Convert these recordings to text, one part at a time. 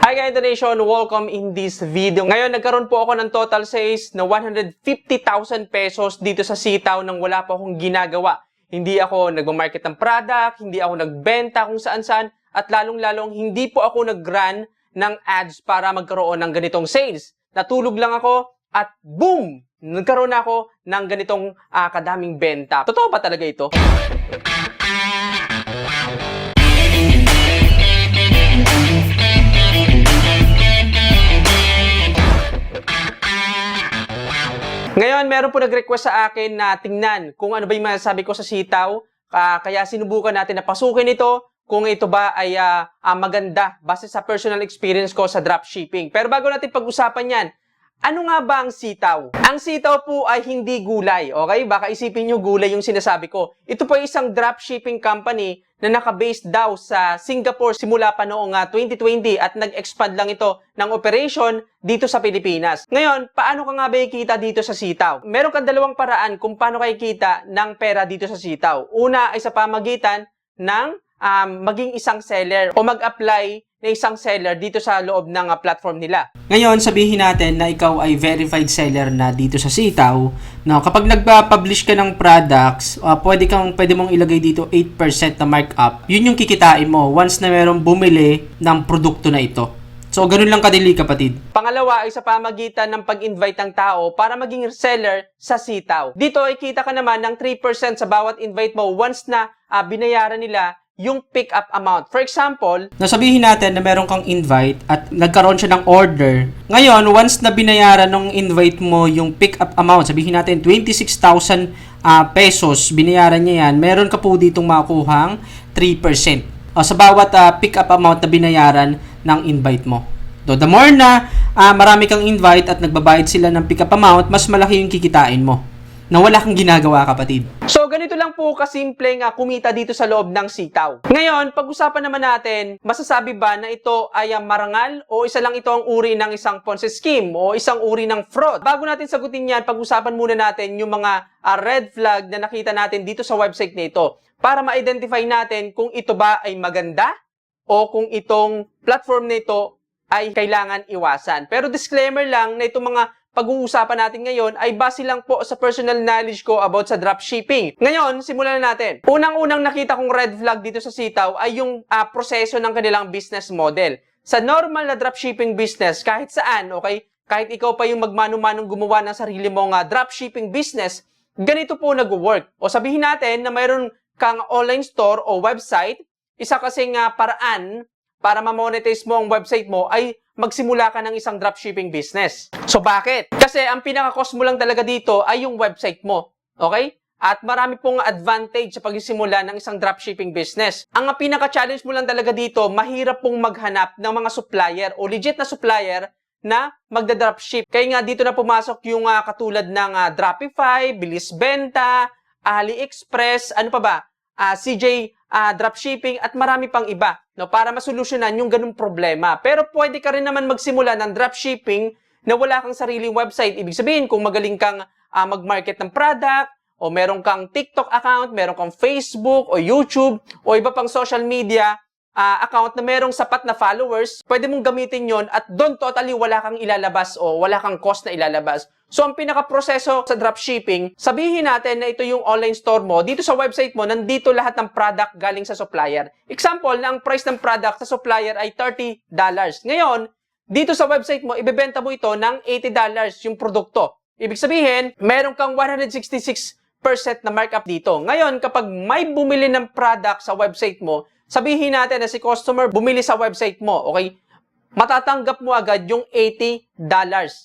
Hi guys, Nation! Welcome in this video. Ngayon, nagkaroon po ako ng total sales na 150,000 pesos dito sa sitaw nang wala po akong ginagawa. Hindi ako nagmamarket ng product, hindi ako nagbenta kung saan-saan, at lalong-lalong hindi po ako nag-run ng ads para magkaroon ng ganitong sales. Natulog lang ako at boom! Nagkaroon ako ng ganitong kadaming benta. Totoo ba talaga ito? Ngayon, meron po nag-request sa akin na tingnan kung ano ba yung masasabi ko sa sitaw. Kaya sinubukan natin na pasukin ito kung ito ba ay maganda base sa personal experience ko sa dropshipping. Pero bago natin pag-usapan yan, ano nga ba ang sitaw? Ang sitaw po ay hindi gulay, okay? Baka isipin nyo gulay yung sinasabi ko. Ito po ay isang dropshipping company na naka-based daw sa Singapore simula pa noong 2020 at nag-expand lang ito ng operation dito sa Pilipinas. Ngayon, paano ka nga ba ikita dito sa sitaw? Meron kang dalawang paraan kung paano ka ikita ng pera dito sa sitaw. Una ay sa pamagitan ng maging isang seller o mag-apply na isang seller dito sa loob ng platform nila. Ngayon, sabihin natin na ikaw ay verified seller na dito sa sitaw. No, kapag nagpa-publish ka ng products, pwede mong ilagay dito 8% na markup. Yun yung kikitain mo once na merong bumili ng produkto na ito. So, ganun lang kadali, kapatid. Pangalawa ay sa pamagitan ng pag-invite ng tao para maging seller sa sitaw. Dito ay kita ka naman ng 3% sa bawat invite mo once na binayaran nila yung pick-up amount. For example, nasabihin natin na meron kang invite at nagkaroon siya ng order. Ngayon, once na binayaran ng invite mo yung pick-up amount, sabihin natin 26,000 pesos, binayaran niya yan, meron ka po ditong makuhang 3% sa bawat pick-up amount na binayaran ng invite mo. So, the more na marami kang invite at nagbabayad sila ng pick-up amount, mas malaki yung kikitain mo na wala kang ginagawa, kapatid. So, ganito lang po kasimpleng kumita dito sa loob ng sitaw. Ngayon, pag-usapan naman natin, masasabi ba na ito ay marangal o isa lang ito ang uri ng isang Ponzi scheme o isang uri ng fraud? Bago natin sagutin yan, pag-usapan muna natin yung mga red flag na nakita natin dito sa website nito para ma-identify natin kung ito ba ay maganda o kung itong platform nito ay kailangan iwasan. Pero disclaimer lang na itong mga pag-uusapan natin ngayon ay base lang po sa personal knowledge ko about sa dropshipping. Ngayon, simulan na natin. Unang-unang nakita kong red flag dito sa sitaw ay yung proseso ng kanilang business model. Sa normal na dropshipping business, kahit saan, okay? Kahit ikaw pa yung magmano-manong gumawa ng sarili mong dropshipping business, ganito po nag-work. O sabihin natin na mayroon kang online store o website, isa kasing paraan para ma-monetize mo ang website mo ay magsimula ka ng isang dropshipping business. So, bakit? Kasi ang pinaka-cost mo lang talaga dito ay yung website mo. Okay? At marami pong advantage sa pagsisimula ng isang dropshipping business. Ang pinaka-challenge mo lang talaga dito, mahirap pong maghanap ng mga supplier o legit na supplier na magda-dropship. Kaya nga dito na pumasok yung katulad ng Dropify, Bilis Benta, AliExpress, ano pa ba? CJ dropshipping at marami pang iba, no, para masolusyonan yung ganung problema. Pero pwede ka rin naman magsimula ng dropshipping na wala kang sariling website. Ibig sabihin, kung magaling kang mag-market ng product, o meron kang TikTok account, meron kang Facebook o YouTube o iba pang social media account na merong sapat na followers, pwede mong gamitin yon at doon totally wala kang ilalabas o wala kang cost na ilalabas. So, ang pinaka-proseso sa dropshipping, sabihin natin na ito yung online store mo. Dito sa website mo, nandito lahat ng product galing sa supplier. Example, na ang price ng product sa supplier ay $30. Ngayon, dito sa website mo, ibebenta mo ito ng $80 yung produkto. Ibig sabihin, meron kang 166% na markup dito. Ngayon, kapag may bumili ng product sa website mo, sabihin natin na si customer bumili sa website mo, okay? Matatanggap mo agad yung $80.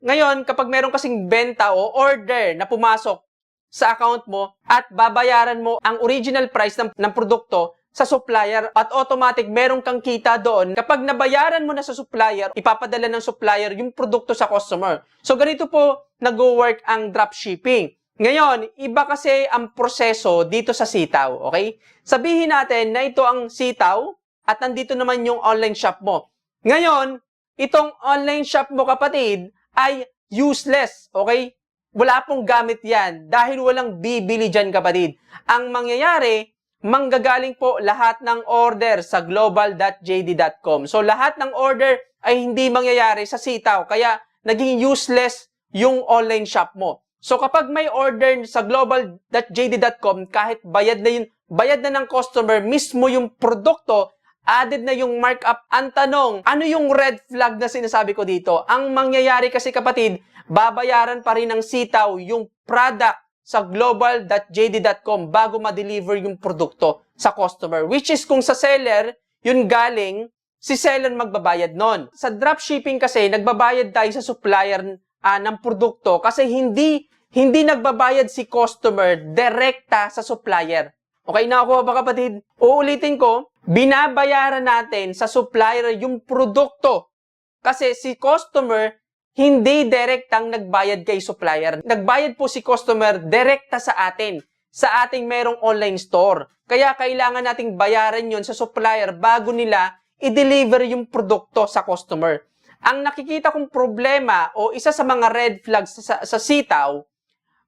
Ngayon, kapag meron kasing benta o order na pumasok sa account mo at babayaran mo ang original price ng produkto sa supplier at automatic meron kang kita doon. Kapag nabayaran mo na sa supplier, ipapadala ng supplier yung produkto sa customer. So, ganito po nag-work ang dropshipping. Ngayon, iba kasi ang proseso dito sa sitaw, okay? Sabihin natin na ito ang sitaw at nandito naman yung online shop mo. Ngayon, itong online shop mo, kapatid, ay useless, okay? Wala pong gamit yan dahil walang bibili dyan, kapatid. Ang mangyayari, manggagaling po lahat ng order sa global.jd.com. So lahat ng order ay hindi mangyayari sa sitaw, kaya naging useless yung online shop mo. So kapag may order sa global.jd.com, kahit bayad na ng customer mismo yung produkto, added na yung markup. Ang tanong, ano yung red flag na sinasabi ko dito? Ang mangyayari kasi kapatid, babayaran pa rin ng sitaw yung product sa global.jd.com bago ma-deliver yung produkto sa customer. Which is kung sa seller, yun galing, si seller magbabayad nun. Sa dropshipping kasi, nagbabayad tayo sa supplier ng produkto kasi hindi nagbabayad si customer direkta sa supplier. Okay, nakakuha ba kapatid? Uulitin ko, binabayaran natin sa supplier yung produkto kasi si customer hindi direktang nagbayad kay supplier. Nagbayad po si customer direkta sa atin, sa ating merong online store. Kaya kailangan nating bayaran yun sa supplier bago nila i-deliver yung produkto sa customer. Ang nakikita kong problema o isa sa mga red flags sa sitaw,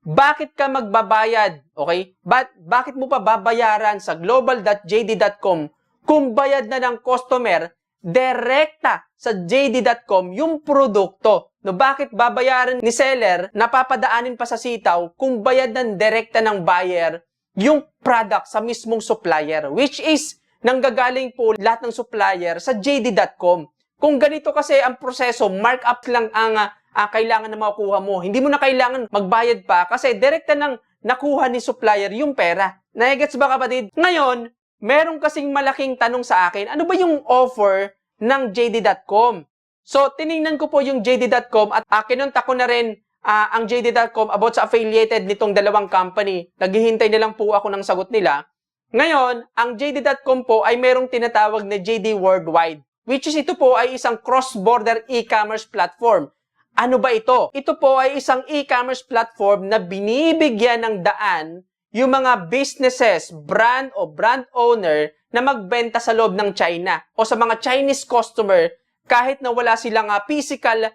bakit ka magbabayad? Okay? Bakit mo pa babayaran sa global.jd.com kung bayad na ng customer direkta sa jd.com yung produkto? No, bakit babayaran ni seller, napapadaanin pa sa sitaw kung bayad ng direkta ng buyer yung product sa mismong supplier, which is nanggagaling po lahat ng supplier sa jd.com. Kung ganito kasi ang proseso, markup lang ang kailangan na makuha mo. Hindi mo na kailangan magbayad pa kasi direkta nang nakuha ni supplier yung pera. Naigets ba kapatid? Ngayon, meron kasing malaking tanong sa akin, ano ba yung offer ng jd.com? So, tinignan ko po yung jd.com at kinontak ko na rin ang jd.com about sa affiliated nitong dalawang company. Naghihintay na lang po ako ng sagot nila. Ngayon, ang jd.com po ay merong tinatawag na JD Worldwide, which is ito po ay isang cross-border e-commerce platform. Ano ba ito? Ito po ay isang e-commerce platform na binibigyan ng daan yung mga businesses, brand o brand owner na magbenta sa loob ng China o sa mga Chinese customer kahit na wala silang physical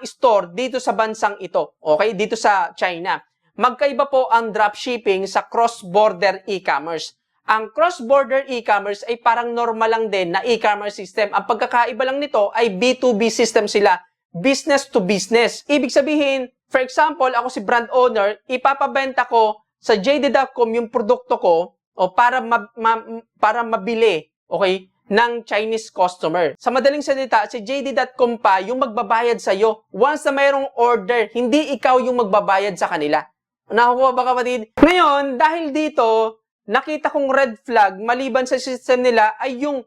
store dito sa bansang ito. Okay? Dito sa China. Magkaiba po ang dropshipping sa cross-border e-commerce. Ang cross-border e-commerce ay parang normal lang din na e-commerce system. Ang pagkakaiba lang nito ay B2B system sila. Business to business. Ibig sabihin, for example, ako si brand owner, ipapabenta ko sa jd.com yung produkto ko o para mabili, okay, ng Chinese customer. Sa madaling salita, si jd.com pa yung magbabayad sa iyo. Once na mayroong order, hindi ikaw yung magbabayad sa kanila. Nakukuha ba kapatid? Ngayon, dahil dito, nakita kong red flag maliban sa system nila ay yung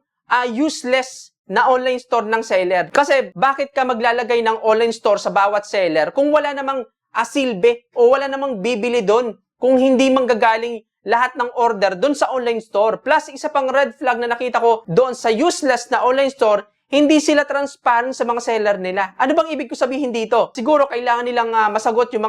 useless na online store ng seller. Kasi bakit ka maglalagay ng online store sa bawat seller kung wala namang silbi o wala namang bibili doon kung hindi manggagaling lahat ng order doon sa online store. Plus, isa pang red flag na nakita ko doon sa useless na online store, hindi sila transparent sa mga seller nila. Ano bang ibig ko sabihin dito? Siguro kailangan nilang masagot yung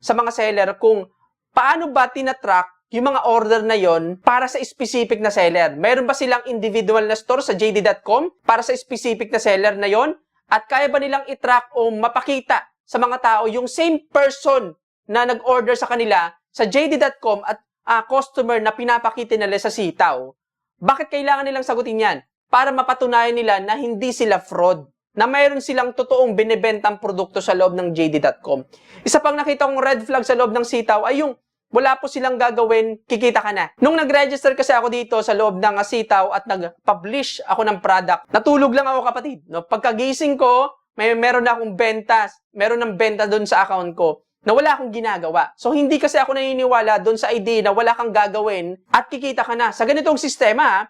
sa mga seller kung paano ba tinatrack yung mga order na yon para sa specific na seller. Mayroon ba silang individual na store sa jd.com para sa specific na seller na yon? At kaya ba nilang i-track o mapakita sa mga tao yung same person na nag-order sa kanila sa jd.com at customer na pinapakita nila sa sitaw? Bakit kailangan nilang sagutin yan? Para mapatunayan nila na hindi sila fraud, na mayroon silang totoong binibentang produkto sa loob ng jd.com. Isa pang nakita kong red flag sa loob ng sitaw ay yung wala po silang gagawin, kikita ka na. Nung nag-register kasi ako dito sa loob ng sitaw at nag-publish ako ng product, natulog lang ako kapatid. No? Pagkagising ko, meron na akong benta, meron ng benta doon sa account ko na wala akong ginagawa. So, hindi kasi ako naniniwala doon sa idea na wala kang gagawin at kikita ka na. Sa ganitong sistema,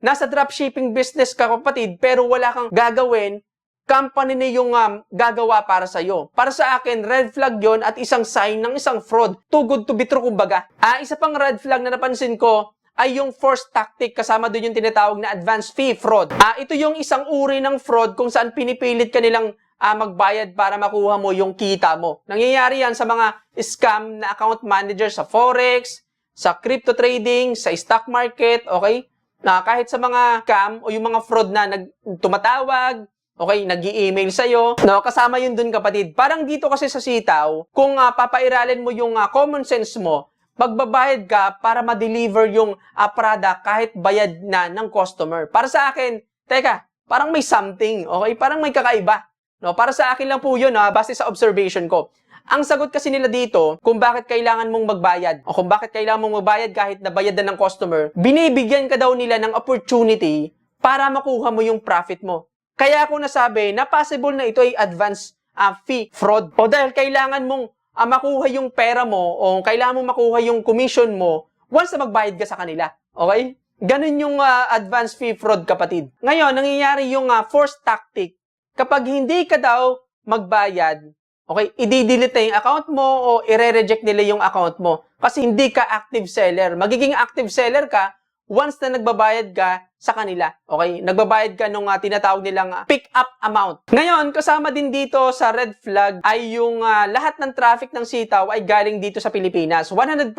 nasa dropshipping business ka kapatid, pero wala kang gagawin, company na yung gagawa para sa'yo. Para sa akin, red flag yon at isang sign ng isang fraud. Too good to be true, kumbaga. Isa pang red flag na napansin ko ay yung force tactic, kasama doon yung tinatawag na advance fee fraud. Ito yung isang uri ng fraud kung saan pinipilit ka nilang magbayad para makuha mo yung kita mo. Nangyayari yan sa mga scam na account manager sa forex, sa crypto trading, sa stock market, okay? Kahit sa mga scam o yung mga fraud na tumatawag, okay, nag-i-email sa'yo, no? Kasama yun dun kapatid. Parang dito kasi sa sitaw, kung papairalin mo yung common sense mo, magbabayad ka para ma-deliver yung product kahit bayad na ng customer. Para sa akin, teka, parang may something, okay? Parang may kakaiba. No? Para sa akin lang po yun, base sa observation ko. Ang sagot kasi nila dito, kung bakit kailangan mong magbayad o kung bakit kailangan mong magbayad kahit nabayad na ng customer, binibigyan ka daw nila ng opportunity para makuha mo yung profit mo. Kaya ako nasabi na possible na ito ay advance fee fraud. O dahil kailangan mong makuha yung pera mo o kailangan mong makuha yung commission mo once na magbayad ka sa kanila. Okay? Ganun yung advance fee fraud, kapatid. Ngayon, nangyayari yung forced tactic. Kapag hindi ka daw magbayad, okay, i-delete na yung account mo o i-reject nila yung account mo kasi hindi ka active seller. Magiging active seller ka once na nagbabayad ka sa kanila. Okay? Nagbabayad ka nung tinatawag nilang pick-up amount. Ngayon, kasama din dito sa red flag ay yung lahat ng traffic ng sitaw ay galing dito sa Pilipinas. 100%.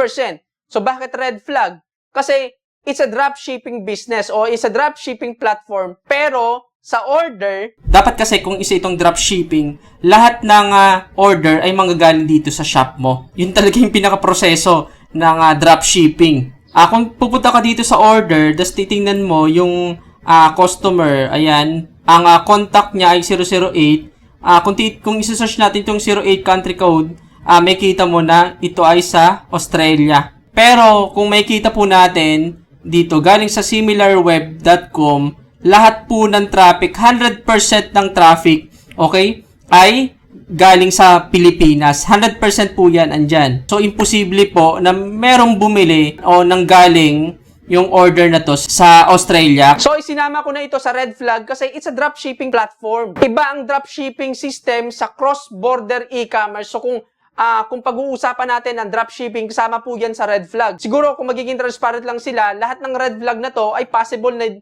So, bakit red flag? Kasi it's a dropshipping business o it's a dropshipping platform. Pero sa order, dapat kasi kung isa itong dropshipping, lahat ng order ay manggagaling dito sa shop mo. Yun talaga yung pinaka-proseso ng dropshipping. Kung pupunta ka dito sa order, tas titingnan mo yung customer, ayan, ang contact niya ay 008. Kung isa-search natin itong 08 country code, may kita mo na ito ay sa Australia. Pero kung may kita po natin dito, galing sa similarweb.com, lahat po ng traffic, 100% ng traffic, okay, ay galing sa Pilipinas. 100% po yan andyan. So, imposible po na merong bumili o nanggaling yung order na to sa Australia. So, isinama ko na ito sa red flag kasi it's a dropshipping platform. Iba ang dropshipping system sa cross-border e-commerce. So, kung pag-uusapan natin ng dropshipping, kasama po yan sa red flag. Siguro, kung magiging transparent lang sila, lahat ng red flag na to ay possible na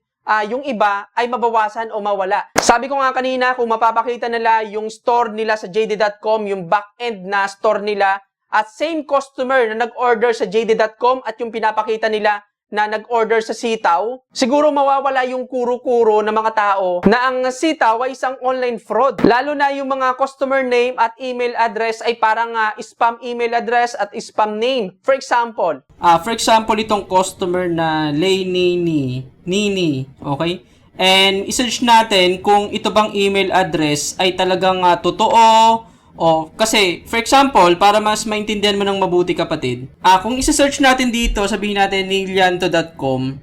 yung iba ay mabawasan o mawala. Sabi ko nga kanina, kung mapapakita nila yung store nila sa JD.com, yung back-end na store nila, at same customer na nag-order sa JD.com at yung pinapakita nila na nag-order sa sitaw, siguro mawawala yung kuro-kuro ng mga tao na ang sitaw ay isang online fraud. Lalo na yung mga customer name at email address ay parang spam email address at spam name. For example, itong customer na Nini, okay? And isearch natin kung ito bang email address ay talagang totoo. Kasi, for example, para mas maintindihan mo ng mabuti, kapatid, kung isa-search natin dito, sabihin natin nilianto.com,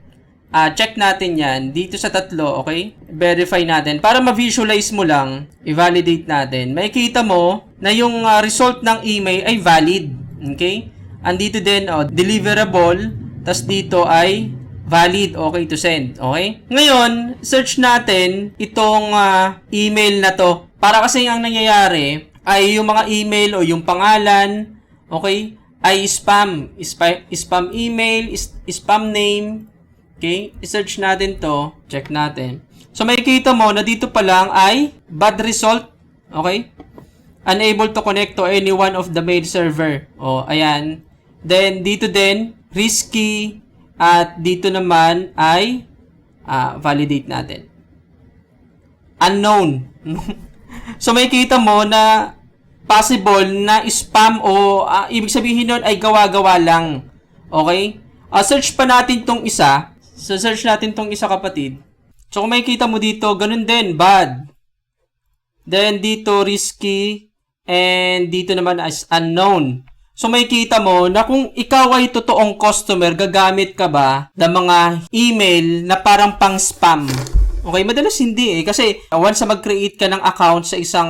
check natin yan dito sa tatlo, okay? Verify natin. Para ma-visualize mo lang, i-validate natin. Makikita mo na yung result ng email ay valid, okay? Andito din, deliverable, tas dito ay valid, okay, to send, okay? Ngayon, search natin itong email na to. Para kasi ang nangyayari ay yung mga email o yung pangalan, okay, ay spam email, spam name, okay, i-search natin to, check natin. So, makikita mo na dito pa lang ay bad result, okay, unable to connect to any one of the mail server, ayan. Then, dito din, risky, at dito naman ay, validate natin, unknown. So, makikita mo na possible na spam o ibig sabihin nun ay gawa-gawa lang. Okay? Search pa natin tong isa. So, search natin tong isa, kapatid. So, kung makikita mo dito, ganun din, bad. Then, dito, risky. And dito naman as unknown. So, makikita mo na kung ikaw ay totoong customer, gagamit ka ba ng mga email na parang pang-spam? Okay, madalas hindi kasi once na mag-create ka ng account sa isang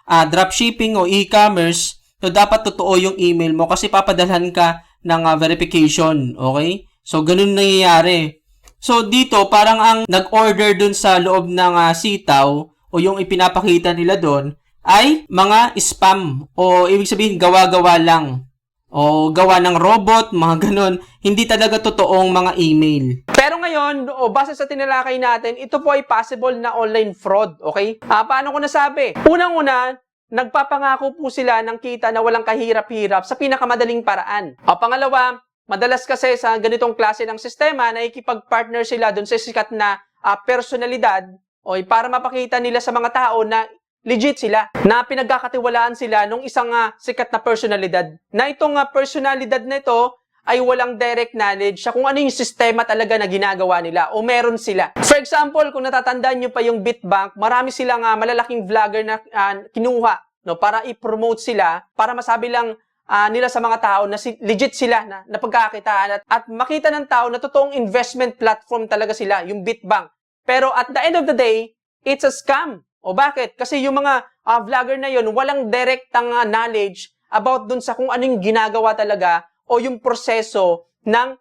dropshipping o e-commerce, so dapat totoo yung email mo kasi papadalhan ka ng verification, okay? So, ganun nangyayari. So, dito, parang ang nag-order dun sa loob ng sitaw o yung ipinapakita nila dun ay mga spam o ibig sabihin gawa-gawa lang. O gawa ng robot, mga ganun. Hindi talaga totoong mga email. Pero ngayon, base sa tinalakay natin, ito po ay possible na online fraud, okay? Paano ko nasabi? Unang-una, nagpapangako po sila ng kita na walang kahirap-hirap sa pinakamadaling paraan. Pangalawa, madalas kasi sa ganitong klase ng sistema, nakikipag-partner sila dun sa sikat na personalidad para mapakita nila sa mga tao na legit sila, na pinagkakatiwalaan sila nung isang sikat na personalidad. Na itong personalidad na ito ay walang direct knowledge sa kung ano yung sistema talaga na ginagawa nila o meron sila. For example, kung natatandaan nyo pa yung Bitbank, marami silang malalaking vlogger na kinuha, no, para i-promote sila, para masabi lang nila sa mga tao na legit sila na pagkakitaan at makita ng tao na totoong investment platform talaga sila, yung Bitbank. Pero at the end of the day, it's a scam. O bakit? Kasi yung mga vlogger na yun, walang direktang knowledge about dun sa kung ano yung ginagawa talaga o yung proseso ng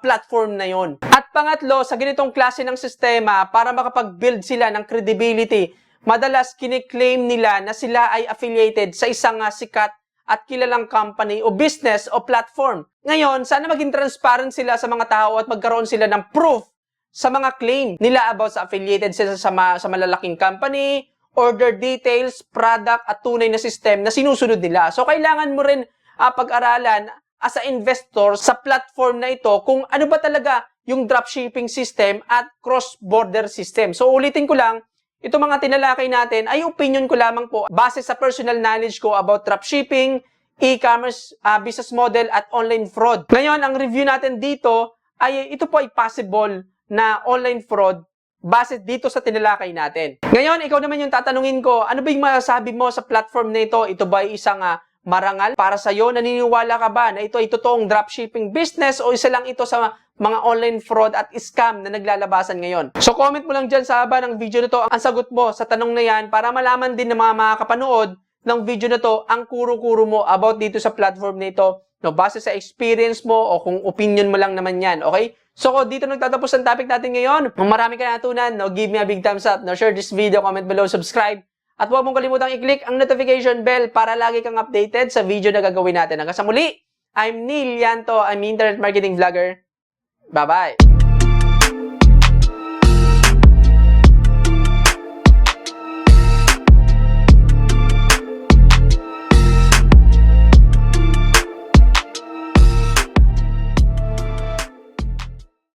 platform na yon. At pangatlo, sa ganitong klase ng sistema, para makapag-build sila ng credibility, madalas kiniklaim nila na sila ay affiliated sa isang sikat at kilalang company o business o platform. Ngayon, sana maging transparent sila sa mga tao at magkaroon sila ng proof sa mga claim nila about sa affiliated sila sa malalaking company, order details, product at tunay na system na sinusunod nila. So, kailangan mo rin pag-aralan as a investor sa platform na ito kung ano ba talaga yung dropshipping system at cross-border system. So, ulitin ko lang, ito mga tinalakay natin ay opinion ko lamang po base sa personal knowledge ko about dropshipping, e-commerce, business model at online fraud. Ngayon, ang review natin dito ay ito po ay possible na online fraud base dito sa tinalakay natin. Ngayon, ikaw naman yung tatanungin ko, ano ba yung masasabi mo sa platform na ito? Ito ba ay isang marangal para sa iyo? Naniniwala ka ba na ito ay totoong dropshipping business o isa lang ito sa mga online fraud at scam na naglalabasan ngayon? So comment mo lang dyan sa haba ng video na to ang sagot mo sa tanong na yan para malaman din ng mga makakapanood ng video na to ang kuro-kuro mo about dito sa platform na ito, no, base sa experience mo o kung opinion mo lang naman yan, okay? So dito nagtatapos ang topic natin ngayon. Kung marami ka natunan, no, give me a big thumbs up, no, share this video, comment below, subscribe. At huwag mong kalimutang i-click ang notification bell para lagi kang updated sa video na gagawin natin. Hanggang sa muli, I'm Neil Yanto, I'm Internet Marketing Vlogger. Bye-bye!